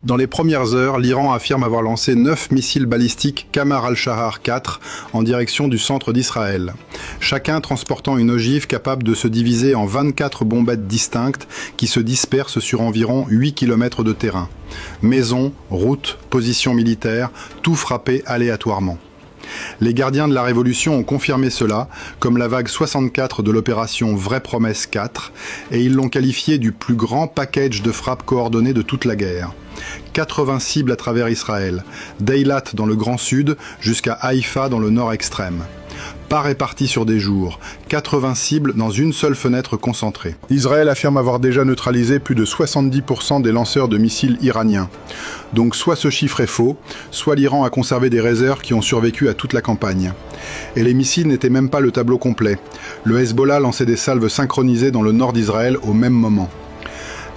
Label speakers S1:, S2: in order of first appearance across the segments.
S1: Dans les premières heures, l'Iran affirme avoir lancé 9 missiles balistiques Qamar al-Shahar 4 en direction du centre d'Israël, chacun transportant une ogive capable de se diviser en 24 bombettes distinctes qui se dispersent sur environ 8 km de terrain. Maisons, routes, positions militaires, tout frappé aléatoirement. Les gardiens de la Révolution ont confirmé cela, comme la vague 64 de l'opération Vraie Promesse 4, et ils l'ont qualifié du plus grand package de frappes coordonnées de toute la guerre. 80 cibles à travers Israël, d'Eilat dans le Grand Sud jusqu'à Haïfa dans le nord extrême. Pas répartis sur des jours, 80 cibles dans une seule fenêtre concentrée. Israël affirme avoir déjà neutralisé plus de 70% des lanceurs de missiles iraniens. Donc soit ce chiffre est faux, soit l'Iran a conservé des réserves qui ont survécu à toute la campagne. Et les missiles n'étaient même pas le tableau complet. Le Hezbollah lançait des salves synchronisées dans le nord d'Israël au même moment.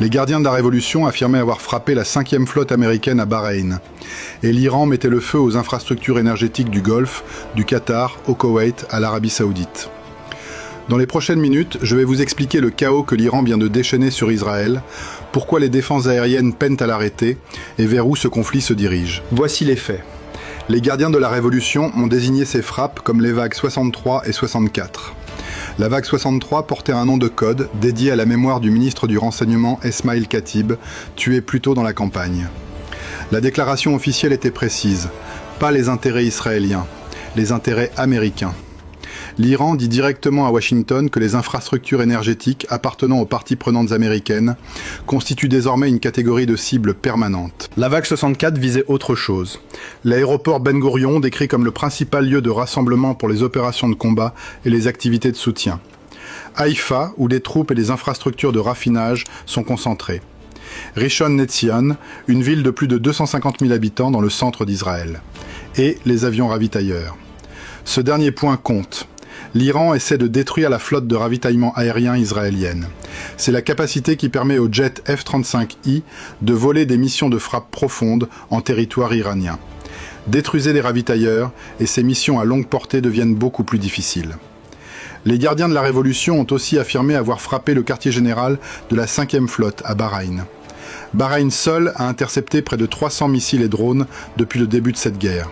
S1: Les gardiens de la Révolution affirmaient avoir frappé la 5e flotte américaine à Bahreïn. Et l'Iran mettait le feu aux infrastructures énergétiques du Golfe, du Qatar, au Koweït, à l'Arabie Saoudite. Dans les prochaines minutes, je vais vous expliquer le chaos que l'Iran vient de déchaîner sur Israël, pourquoi les défenses aériennes peinent à l'arrêter et vers où ce conflit se dirige. Voici les faits. Les gardiens de la Révolution ont désigné ces frappes comme les vagues 63 et 64. La vague 63 portait un nom de code dédié à la mémoire du ministre du Renseignement Esmaïl Khatib, tué plus tôt dans la campagne. La déclaration officielle était précise, pas les intérêts israéliens, les intérêts américains. L'Iran dit directement à Washington que les infrastructures énergétiques appartenant aux parties prenantes américaines constituent désormais une catégorie de cible permanente. La vague 64 visait autre chose. L'aéroport Ben Gourion, décrit comme le principal lieu de rassemblement pour les opérations de combat et les activités de soutien. Haïfa, où les troupes et les infrastructures de raffinage sont concentrées. Rishon LeZion, une ville de plus de 250 000 habitants dans le centre d'Israël. Et les avions ravitailleurs. Ce dernier point compte. L'Iran essaie de détruire la flotte de ravitaillement aérien israélienne. C'est la capacité qui permet aux jets F-35I de voler des missions de frappe profonde en territoire iranien. Détruisez les ravitailleurs et ces missions à longue portée deviennent beaucoup plus difficiles. Les gardiens de la Révolution ont aussi affirmé avoir frappé le quartier général de la 5e flotte à Bahreïn. Bahreïn seul a intercepté près de 300 missiles et drones depuis le début de cette guerre.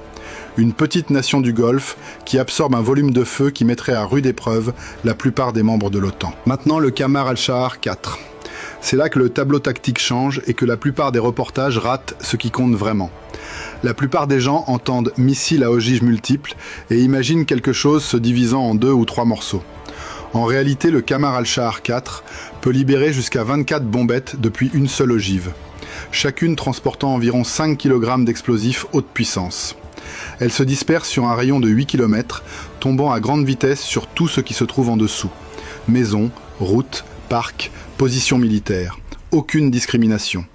S1: Une petite nation du Golfe qui absorbe un volume de feu qui mettrait à rude épreuve la plupart des membres de l'OTAN. Maintenant le Qamar al-Shahar 4. C'est là que le tableau tactique change et que la plupart des reportages ratent ce qui compte vraiment. La plupart des gens entendent missiles à ogives multiples et imaginent quelque chose se divisant en 2 ou 3 morceaux. En réalité, le Qamar al-Shahar 4 peut libérer jusqu'à 24 bombettes depuis une seule ogive, chacune transportant environ 5 kg d'explosifs haute puissance. Elle se disperse sur un rayon de 8 km, tombant à grande vitesse sur tout ce qui se trouve en dessous. Maisons, routes, parcs, positions militaires. Aucune discrimination.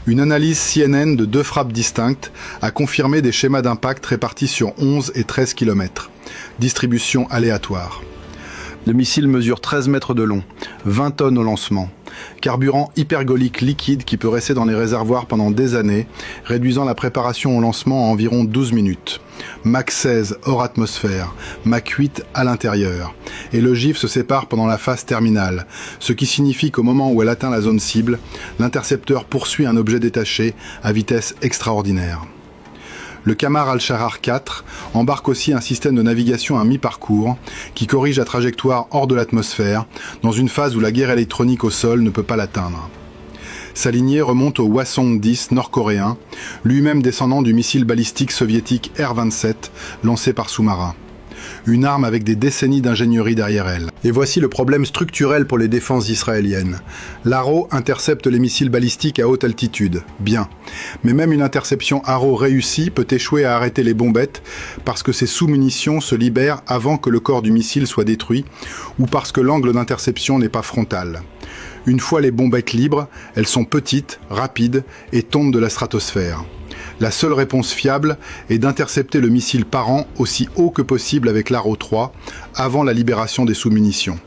S1: Une analyse CNN de 2 frappes distinctes a confirmé des schémas d'impact répartis sur 11 et 13 km. Distribution aléatoire. Le missile mesure 13 mètres de long, 20 tonnes au lancement. Carburant hypergolique liquide qui peut rester dans les réservoirs pendant des années, réduisant la préparation au lancement à environ 12 minutes. Mach 16 hors atmosphère, Mach 8 à l'intérieur. Et l'ogive se sépare pendant la phase terminale, ce qui signifie qu'au moment où elle atteint la zone cible, l'intercepteur poursuit un objet détaché à vitesse extraordinaire. Le Qamar al-Shahar 4 embarque aussi un système de navigation à mi-parcours qui corrige la trajectoire hors de l'atmosphère dans une phase où la guerre électronique au sol ne peut pas l'atteindre. Sa lignée remonte au Hwasong-10 nord-coréen, lui-même descendant du missile balistique soviétique R-27 lancé par sous-marin. Une arme avec des décennies d'ingénierie derrière elle. Et voici le problème structurel pour les défenses israéliennes. L'Arrow intercepte les missiles balistiques à haute altitude, bien. Mais même une interception Arrow réussie peut échouer à arrêter les bombettes parce que ces sous-munitions se libèrent avant que le corps du missile soit détruit ou parce que l'angle d'interception n'est pas frontal. Une fois les bombettes libres, elles sont petites, rapides et tombent de la stratosphère. La seule réponse fiable est d'intercepter le missile parent aussi haut que possible avec l'Arrow 3, avant la libération des sous-munitions.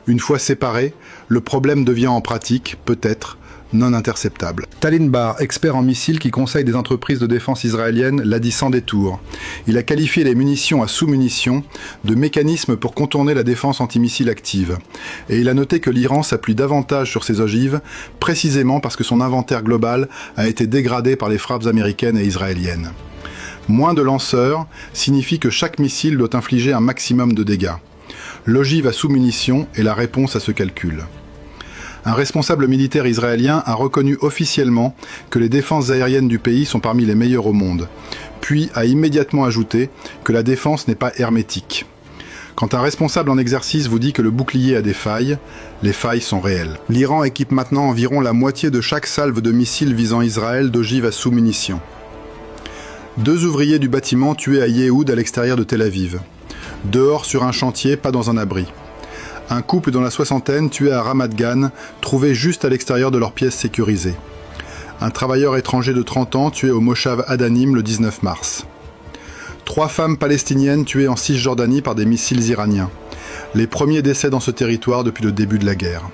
S1: Une fois séparés, le problème devient en pratique, peut-être, non interceptable. Talin Bar, expert en missiles qui conseille des entreprises de défense israéliennes, l'a dit sans détour. Il a qualifié les munitions à sous-munitions de mécanismes pour contourner la défense antimissile active. Et il a noté que l'Iran s'appuie davantage sur ces ogives, précisément parce que son inventaire global a été dégradé par les frappes américaines et israéliennes. Moins de lanceurs signifie que chaque missile doit infliger un maximum de dégâts. L'ogive à sous-munitions est la réponse à ce calcul. Un responsable militaire israélien a reconnu officiellement que les défenses aériennes du pays sont parmi les meilleures au monde, puis a immédiatement ajouté que la défense n'est pas hermétique. Quand un responsable en exercice vous dit que le bouclier a des failles, les failles sont réelles. L'Iran équipe maintenant environ la moitié de chaque salve de missiles visant Israël d'ogives à sous-munitions. 2 ouvriers du bâtiment tués à Yehoud à l'extérieur de Tel Aviv. Dehors sur un chantier, pas dans un abri. Un couple dans la soixantaine tué à Ramat Gan, trouvé juste à l'extérieur de leur pièce sécurisée. Un travailleur étranger de 30 ans tué au Moshav Adanim le 19 mars. 3 femmes palestiniennes tuées en Cisjordanie par des missiles iraniens. Les premiers décès dans ce territoire depuis le début de la guerre.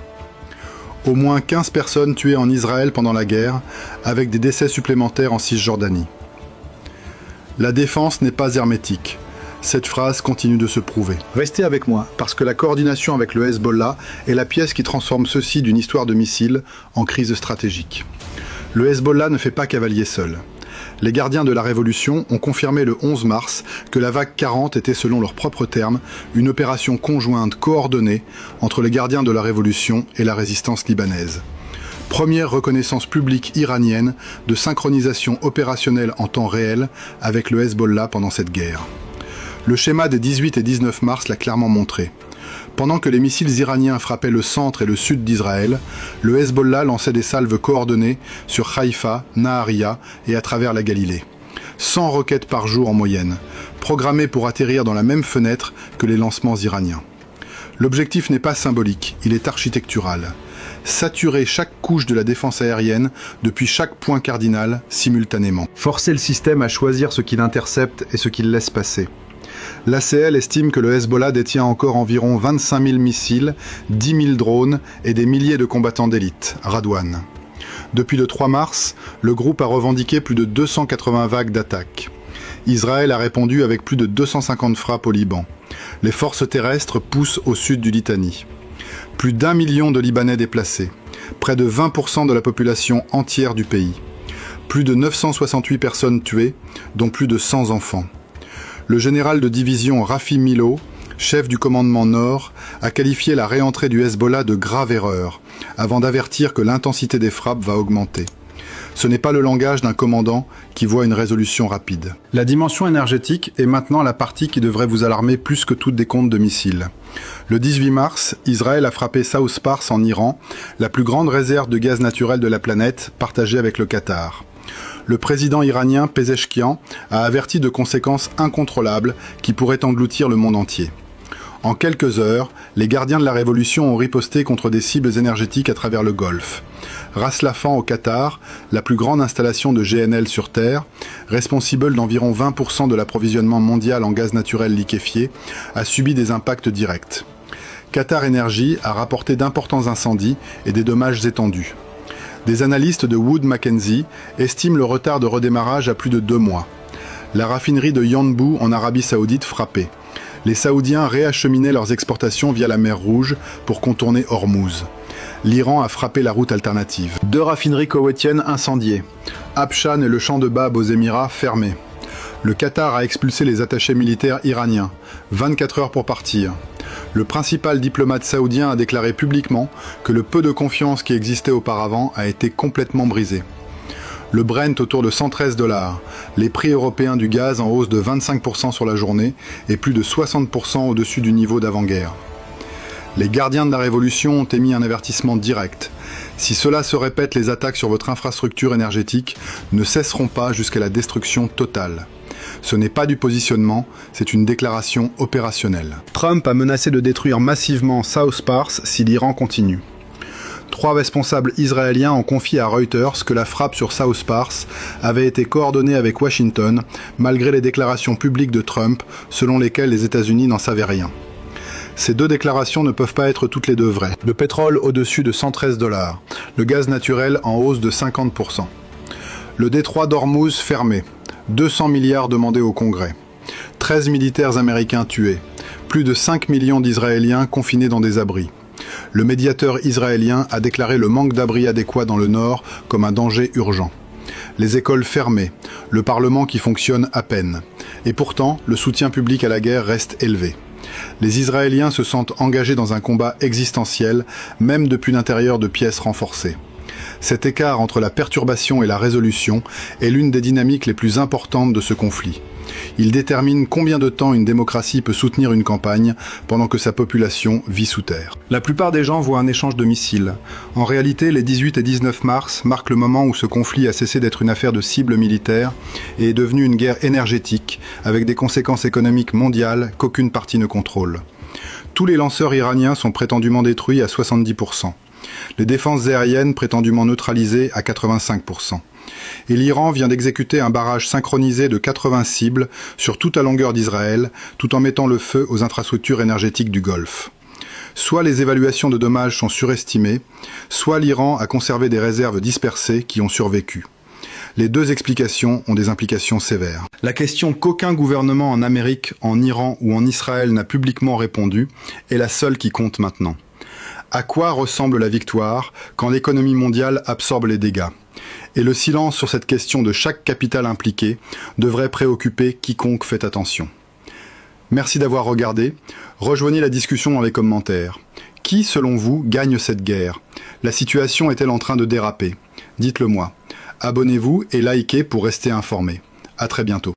S1: Au moins 15 personnes tuées en Israël pendant la guerre, avec des décès supplémentaires en Cisjordanie. La défense n'est pas hermétique. Cette phrase continue de se prouver. Restez avec moi, parce que la coordination avec le Hezbollah est la pièce qui transforme ceci d'une histoire de missiles en crise stratégique. Le Hezbollah ne fait pas cavalier seul. Les gardiens de la Révolution ont confirmé le 11 mars que la vague 40 était, selon leurs propres termes, une opération conjointe coordonnée entre les gardiens de la Révolution et la résistance libanaise. Première reconnaissance publique iranienne de synchronisation opérationnelle en temps réel avec le Hezbollah pendant cette guerre. Le schéma des 18 et 19 mars l'a clairement montré. Pendant que les missiles iraniens frappaient le centre et le sud d'Israël, le Hezbollah lançait des salves coordonnées sur Haïfa, Naharia et à travers la Galilée. 100 roquettes par jour en moyenne, programmées pour atterrir dans la même fenêtre que les lancements iraniens. L'objectif n'est pas symbolique, il est architectural. Saturer chaque couche de la défense aérienne depuis chaque point cardinal simultanément. Forcer le système à choisir ce qu'il intercepte et ce qu'il laisse passer. L'ACL estime que le Hezbollah détient encore environ 25 000 missiles, 10 000 drones et des milliers de combattants d'élite, Radwan. Depuis le 3 mars, le groupe a revendiqué plus de 280 vagues d'attaques. Israël a répondu avec plus de 250 frappes au Liban. Les forces terrestres poussent au sud du Litanie. Plus d'1 million de Libanais déplacés, près de 20% de la population entière du pays. Plus de 968 personnes tuées, dont plus de 100 enfants. Le général de division Rafi Milo, chef du commandement Nord, a qualifié la réentrée du Hezbollah de grave erreur, avant d'avertir que l'intensité des frappes va augmenter. Ce n'est pas le langage d'un commandant qui voit une résolution rapide. La dimension énergétique est maintenant la partie qui devrait vous alarmer plus que tout décompte de missiles. Le 18 mars, Israël a frappé South Pars en Iran, la plus grande réserve de gaz naturel de la planète, partagée avec le Qatar. Le président iranien Pezeshkian a averti de conséquences incontrôlables qui pourraient engloutir le monde entier. En quelques heures, les gardiens de la Révolution ont riposté contre des cibles énergétiques à travers le Golfe. Ras Laffan au Qatar, la plus grande installation de GNL sur Terre, responsable d'environ 20% de l'approvisionnement mondial en gaz naturel liquéfié, a subi des impacts directs. Qatar Energy a rapporté d'importants incendies et des dommages étendus. Des analystes de Wood Mackenzie estiment le retard de redémarrage à plus de 2 mois. La raffinerie de Yanbu en Arabie Saoudite frappée. Les Saoudiens réacheminaient leurs exportations via la mer Rouge pour contourner Hormuz. L'Iran a frappé la route alternative. 2 raffineries koweïtiennes incendiées. Abshan et le champ de Bab aux Émirats fermés. Le Qatar a expulsé les attachés militaires iraniens. 24 heures pour partir. Le principal diplomate saoudien a déclaré publiquement que le peu de confiance qui existait auparavant a été complètement brisé. Le Brent autour de $113, les prix européens du gaz en hausse de 25% sur la journée et plus de 60% au-dessus du niveau d'avant-guerre. Les gardiens de la Révolution ont émis un avertissement direct. Si cela se répète, les attaques sur votre infrastructure énergétique ne cesseront pas jusqu'à la destruction totale. Ce n'est pas du positionnement, c'est une déclaration opérationnelle. Trump a menacé de détruire massivement South Pars si l'Iran continue. 3 responsables israéliens ont confié à Reuters que la frappe sur South Pars avait été coordonnée avec Washington, malgré les déclarations publiques de Trump, selon lesquelles les États-Unis n'en savaient rien. Ces deux déclarations ne peuvent pas être toutes les deux vraies. Le pétrole au-dessus de 113 $, le gaz naturel en hausse de 50%. Le détroit d'Ormuz fermé, 200 milliards demandés au Congrès. 13 militaires américains tués, plus de 5 millions d'Israéliens confinés dans des abris. Le médiateur israélien a déclaré le manque d'abris adéquats dans le Nord comme un danger urgent. Les écoles fermées, le Parlement qui fonctionne à peine. Et pourtant, le soutien public à la guerre reste élevé. Les Israéliens se sentent engagés dans un combat existentiel, même depuis l'intérieur de pièces renforcées. Cet écart entre la perturbation et la résolution est l'une des dynamiques les plus importantes de ce conflit. Il détermine combien de temps une démocratie peut soutenir une campagne pendant que sa population vit sous terre. La plupart des gens voient un échange de missiles. En réalité, les 18 et 19 mars marquent le moment où ce conflit a cessé d'être une affaire de cibles militaires et est devenu une guerre énergétique avec des conséquences économiques mondiales qu'aucune partie ne contrôle. Tous les lanceurs iraniens sont prétendument détruits à 70%. Les défenses aériennes prétendument neutralisées à 85%. Et l'Iran vient d'exécuter un barrage synchronisé de 80 cibles sur toute la longueur d'Israël, tout en mettant le feu aux infrastructures énergétiques du Golfe. Soit les évaluations de dommages sont surestimées, soit l'Iran a conservé des réserves dispersées qui ont survécu. Les deux explications ont des implications sévères. La question qu'aucun gouvernement en Amérique, en Iran ou en Israël n'a publiquement répondu est la seule qui compte maintenant. À quoi ressemble la victoire quand l'économie mondiale absorbe les dégâts? Et le silence sur cette question de chaque capital impliqué devrait préoccuper quiconque fait attention. Merci d'avoir regardé. Rejoignez la discussion dans les commentaires. Qui, selon vous, gagne cette guerre? La situation est-elle en train de déraper? Dites-le moi. Abonnez-vous et likez pour rester informé. À très bientôt.